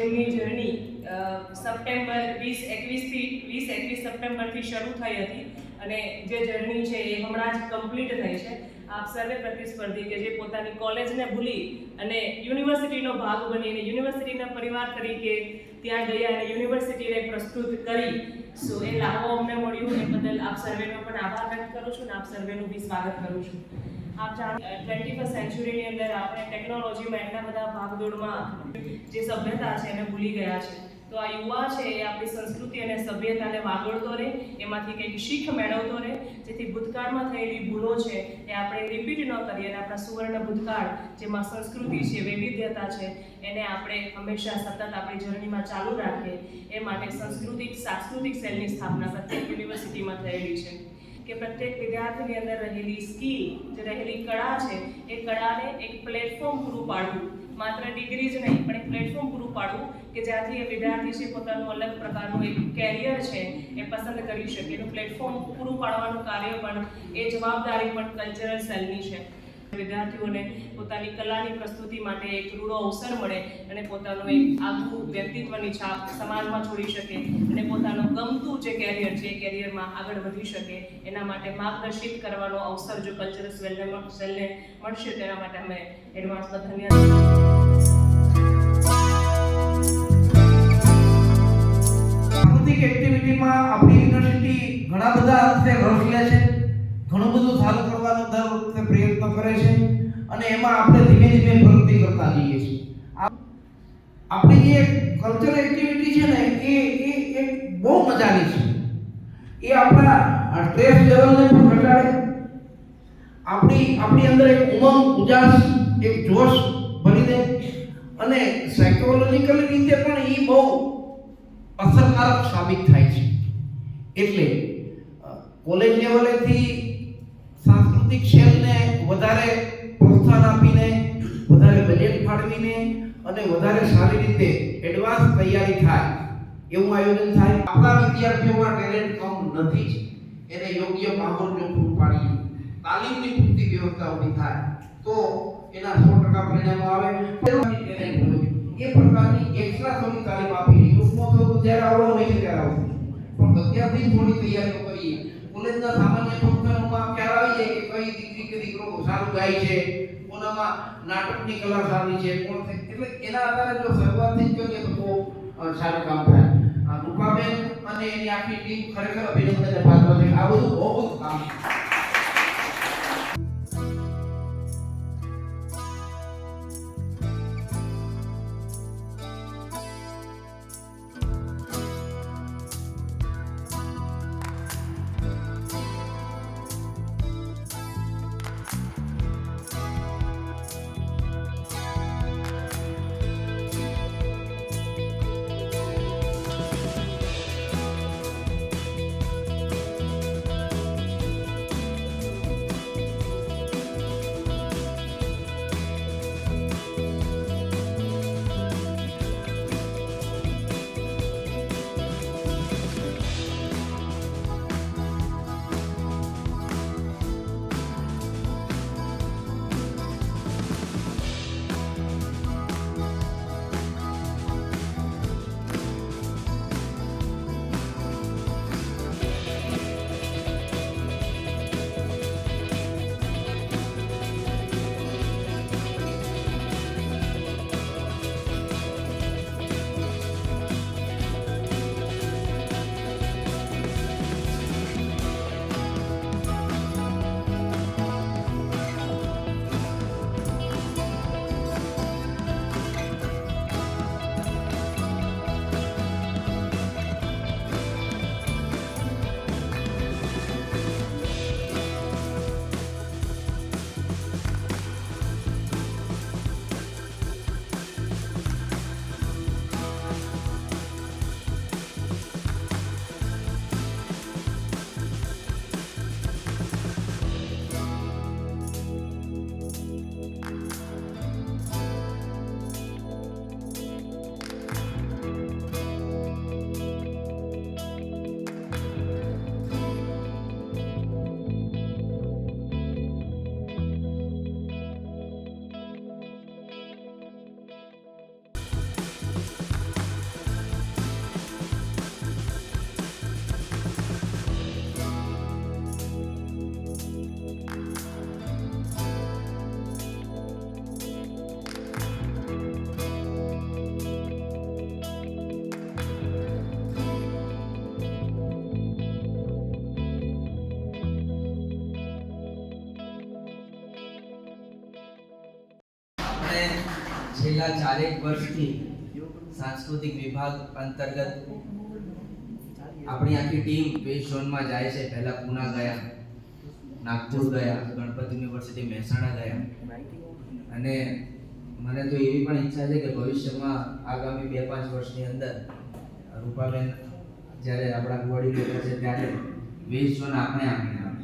એમની journey September 20-21 સપ્ટેમ્બરથી શરૂ થઈ હતી અને જે જર્ની છે એ હમણાં જ કમ્પ્લીટ થઈ છે. આપ સર્વે પ્રતિસ્પર્ધી કે જે પોતાની કોલેજને ભૂલી અને યુનિવર્સિટીનો ભાગ બની અને યુનિવર્સિટીના પરિવાર તરીકે ત્યાં ગયા અને યુનિવર્સિટીને પ્રસ્તુત કરી એ લાભો અમને મળ્યું એ બદલ આપ સર્વેનો પણ આભાર વ્યક્ત કરું છું અને આપ સર્વેનું બી સ્વાગત કરું છું. આપ જાણો 21st સેન્ચુરીની અંદર આપણે ટેકનોલોજીમાં એટલા બધા ભાગદોડમાં જે સભ્યતા છે એને ભૂલી ગયા છે. તો આ યુવા છે એ આપણી સંસ્કૃતિ અને સભ્યતાને વાગોળતો રહે, એમાંથી કંઈક શીખ મેળવતો રહે, જેથી ભૂતકાળમાં થયેલી ભૂલો છે એ આપણે રિપીટ ન કરીએ અને આપણા સુવર્ણ ભૂતકાળ જેમાં સંસ્કૃતિ છે, વૈવિધ્યતા છે, એને આપણે હંમેશા સતત આપણી જર્નીમાં ચાલુ રાખીએ. એ માટે સાંસ્કૃતિક સેલની સ્થાપના પ્રત્યેક યુનિવર્સિટીમાં થયેલી છે કે પ્રત્યેક વિદ્યાર્થીની અંદર રહેલી સ્કિલ, જે રહેલી કળા છે, એ કળાને એક પ્લેટફોર્મ પૂરું પાડવું, માત્ર ડિગ્રી જ નહીં પણ એક પ્લેટફોર્મ પૂરું પાડવું કે જ્યાંથી એ વિદ્યાર્થી છે પોતાનું અલગ પ્રકારનું એક કેરિયર છે એ પસંદ કરી શકે. એનું પ્લેટફોર્મ પૂરું પાડવાનું કાર્ય પણ એ જવાબદારી પણ કલ્ચરલ સેલની છે. વિદ્યાર્થીઓને પોતાની કલાની પ્રસ્તુતિ માટે એક રૂડો અવસર મળે અને પોતાનું એક આગવું વ્યક્તિત્વની છાપ સમાજમાં છોડી શકે અને પોતાનું ગમતું જે કેરિયર છે એ કેરિયરમાં આગળ વધી શકે. એના માટે માર્ગદર્શિત કરવાનો અવસર જો કલ્ચરલ સેલને મળશે તેના માટે અમે એડવાન્સમાં ધન્યવાદ. સાંસ્કૃતિક એક્ટિવિટીમાં આપણી યુનિવર્સિટી ઘણા બધા અંશે રસ લે છે, ઘણું બધું સારું કરવાનો દર વખતે પ્રયત્ન કરે છે અને એમાં આપણે ધીમે ધીમે પ્રગતિ કરતા જઈએ છીએ. આપણી જે કલ્ચરલ એક્ટિવિટી છે ને એ બહુ મજાની છે. એ આપણા સ્ટ્રેસ લેવલને પણ ઘટાડે, આપણી અંદર એક ઉમંગ, ઉજાસ, એક જોશ ભરી દે અને સાયકોલોજીકલ રીતે પણ એ બહુ અસરકારક સાબિત થાય છે. એટલે કોલેજ લેવલેથી સાંસ્કૃતિક સેલને વધારે પ્રોત્સાહન આપીને, વધારે બજેટ ફાળવીને અને વધારે સારી રીતે એડવાન્સ તૈયારી થાય એવું આયોજન થાય. આપણા વિદ્યાર્થીઓમાં ટેલેન્ટ કમ નથી જ, એને યોગ્ય માહોલ જો પૂરું પાડીએ, તાલીમની પૂરતી વ્યવસ્થા ઊભી થાય તો એના 100% પરિણામો આવે. એ પ્રકારની એક્સ્ટ્રા થોડી તાલીમ આપીને ગ્રુપમાં તો જ્યારે આવવાનું હોય છે ત્યારે આવવું, પણ અત્યારથી થોડી તૈયારીઓ કરીએ. કોલેજના સામાન્ય ફંક્શનોમાં ખ્યાલ આવી જાય કે કઈ દીકરી કે દીકરો સારું ગાય છે, કોનામાં નાટકની કલા સારી છે, કોણ છે, એટલે એના આધારે જો શરૂઆતથી જ કરીએ તો બહુ સારું કામ થાય. રૂપાબેન અને એની આખી ટીમ ખરેખર અભિનંદનને પાત્ર છે. આ બધું બહુ કામ છે. છેલ્લા 4 વર્ષથી સાંસ્કૃતિક વિભાગ અંતર્ગત આપણી આખી ટીમ વેસ્ટ ઝોનમાં જાય છે. પહેલા પૂના ગયા, નાગપુર ગયા, ગણપત યુનિવર્સિટી મહેસાણા ગયા અને મને તો એવી પણ ઈચ્છા છે કે ભવિષ્યમાં આગામી 2-5 વર્ષની અંદર રૂપાબેન જ્યારે આપણા ગોળી બેઠા છે ત્યારે વેસ્ટ ઝોન આપણે આપીને આવે.